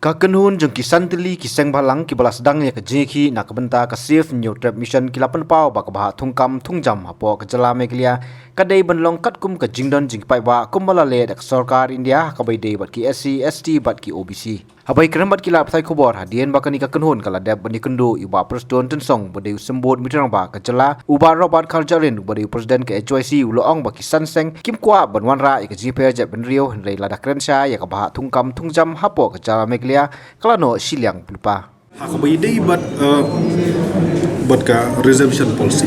Kakenhun jeng kisan tili kiseng balang ki balas dang ya kejeki nak kebenta ka safe new trap mission kilapan pau ba ka bah thungkam thungjam hapo ka jala meglia kadai banlong kat kum ka jingdon jing pai ba kumbala le dak sarkar India ka bai dei bat ki SC ST bat ki OBC habai kerembat kila pthai khobor hadien ba kani kakenhun kala deb bani kundu iba preston tensong bodeu sembot mitrang ba ka jala uba robert khaljarin bodeu president ka HYC uloong ba kisan seng kim kwa banwan ra ka jipe je benrio henrei la dakrensha ya ka bah thungkam thungjam hapo ka jala meglia kalano siliang pelupa. Hakabai day but ka reservation policy.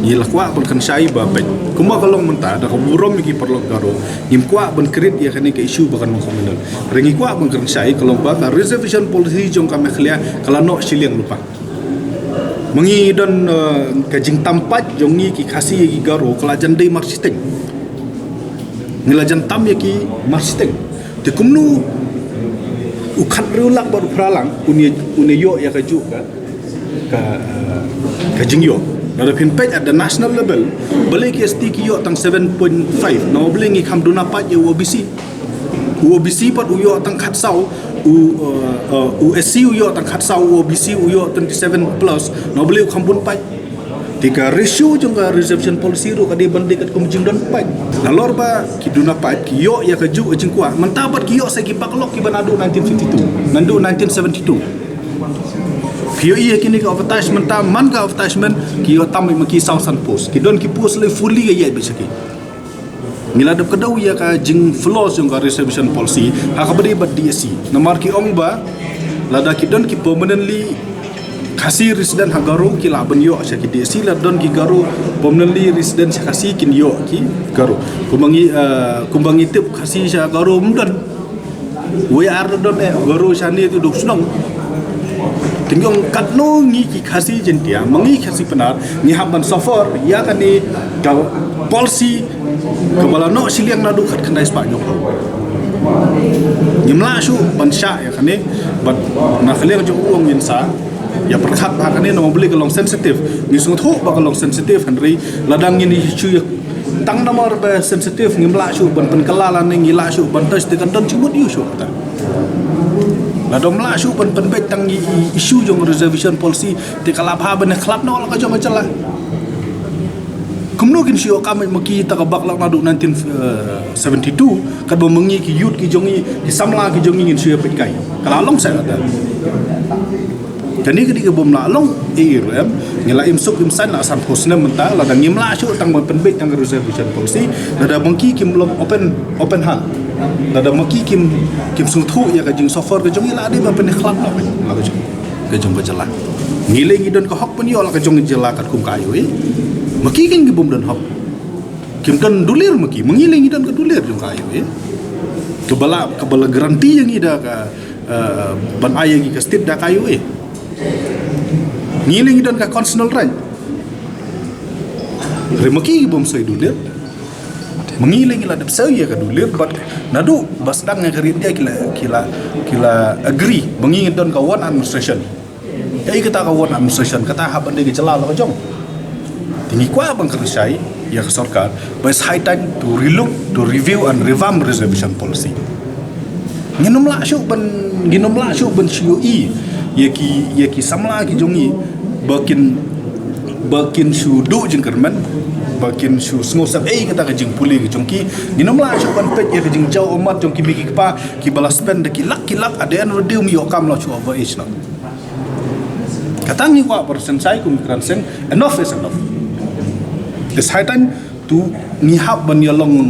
Yelah kuat pun kan syai bapak. Kuma kalau mentah dah kaburom lagi perlu karo. Yim kuat pun kredit ya kan ke isu bahkan mengkomunal. Rengi kuat pun kan syai kalau bahkan reservation policy jong kami kelia kalano siliang lupa. Mengi dan kajing tampat jongi ki kasih ki garo kelajan day marketing. Ngelajan tam ya ki marketing. Dikumnu ukat rulak baru peralang unio ya kaju ka jingyo ada pinpet at the national level boleh ke ST kiyo tang 7.5 no boleh ngi kam duna pat ye OBC pat uyo tang khatsau USC uyo tang khatsau OBC uyo 27 plus no boleh kam pun pat tika ratio jongga reservation policy ru kadi bandi kat kumjing don pat nalor ba ki duna pat kiyo ya kaju ajing kwa mentabat kiyo sa ki baklok ki banadu 1952 nandu 1972 kiyo iya kini ka advertisement ta man ka advertisement kiyo tam maki Southern Post ki don ki post le fully ga ye bisaki miladap kadau ya ka jing flaws jongga reservation policy ha ka bade bat DSC namar ki ong ba lada ki don ki permanently kasih resident hagaro kila banyo asya ki DSC la don ki garo permanently resident kasih kin yo ki garo kumbangi tip kasih sya garo mdan we are don garo shani tu dok sunong tinggong katno ngi ki kasih jentia mangi kasih penar ni haban suffer ya kan ni policy kebala no siliang nadu kat kandai spa nyok nyemla shu bansha ya kan ni bat na khaliang jo uang insa ya perkhat hakane no beli kalong sensitif ni sungut ho ba kalong sensitif henry ladang ini isu tang nomor ba sensitif ngimla shu ban pen kalalan ngila shu ban tos de kan don cumut yu shu ta ladong la shu ban pen bet tang isu jong reservation policy te kalap ha ban klap no la ka jong macala kumno kin shu ka maki ta ka bak la nadu 1972 kad bo mengi ki youth ki jongi ki samla ki jongi ngin shu pet kai kala long sa ta kani kedi ke bom la long em ngela im suk im san la san hosna menta la dang ngimla shu tang ban penbet tang reservation policy la da bangki kim lom open hand la da maki kim sung thu ya ka jing software ka jong ila ade ban pen khlap la ka jong bajala ngile ngi don ka hok pen yo la ka jong jela kat kum kayu maki king bom don hok kim don dulir maki mengile ngi don ka dulir jong kayu kebala garanti yang ida ka ban ayang ka state da kayu ngiling dan ka constitutional right remaki bom sai dulir mengiling ila dep sai ya ka dulir but nadu basdang nga karit dia kila agree mengingin don ka one administration ya kita ka one administration kata ha bande ke jela la jong tingi kwa bang kersai ya ka sarkar but high time to relook to review and revamp reservation policy nginumla syu ban CUE ya ki samla ki jongi bakin shu du jing kerman bakin shu ngosap kata ka jing puli ki jongki ninomla shu ban pet ya ka jing jau omat jongki bigi pa ki balas spend ki lak ada an redeem mi okam la chu over age na katangi kwa persen sai kum kran sen enough is enough it's high time to ni hab ban yalong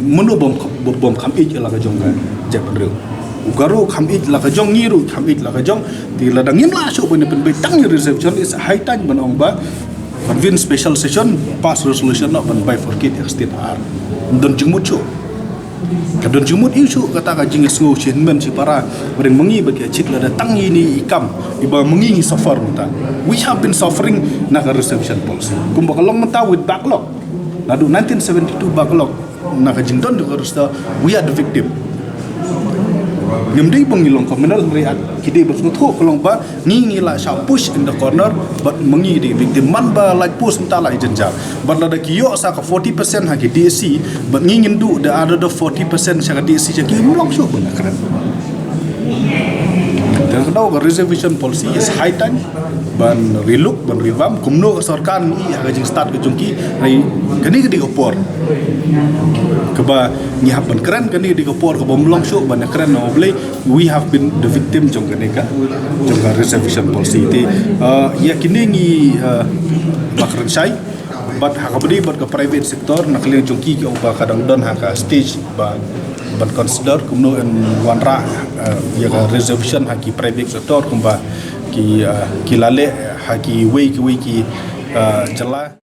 menu bom kam age la ka jongka jep real ugaro khamit la ka jong ngiru khamit la ka jong ti la dangim la shu ben ben tang reservation is high time ban ong ba convene special session pass resolution no ban by for kid state har don jingmut chu ka don jingmut isu kata ka jing sngo chen men si para bereng mengi ba ke chik la da tang ini ikam iba mengi suffer muta we have been suffering na ka reservation policy kum ba kalong mata with backlog nadu 1972 backlog na ka jing don ka rusta we are the victim ngam dei bangilong communal reat kide bersut ho kolong ba ngi la sha push in the corner but mangi di victim man ba like push mta la jenja but la da kiyo sa ka 40% ha ki DSC but ngi ngindu the other 40% sa ka DSC ja ki mulong shu bang kran Dan kedua reservation policy is high time ban relook ban revamp kumno ke sarkar ni aga jing start ke jungki ai kani ke di opor keba ni happen keren kani di opor ke bomlong show ban keren no boleh we have been the victim jong kani ka jong reservation policy ti ya kini ni bakran sai but hakabdi but ke private sector nak leng jungki ke uba kadang don haka stage ban consider kumno en wanra ya reservation haki private sector kumba ki lale haki wei ki jala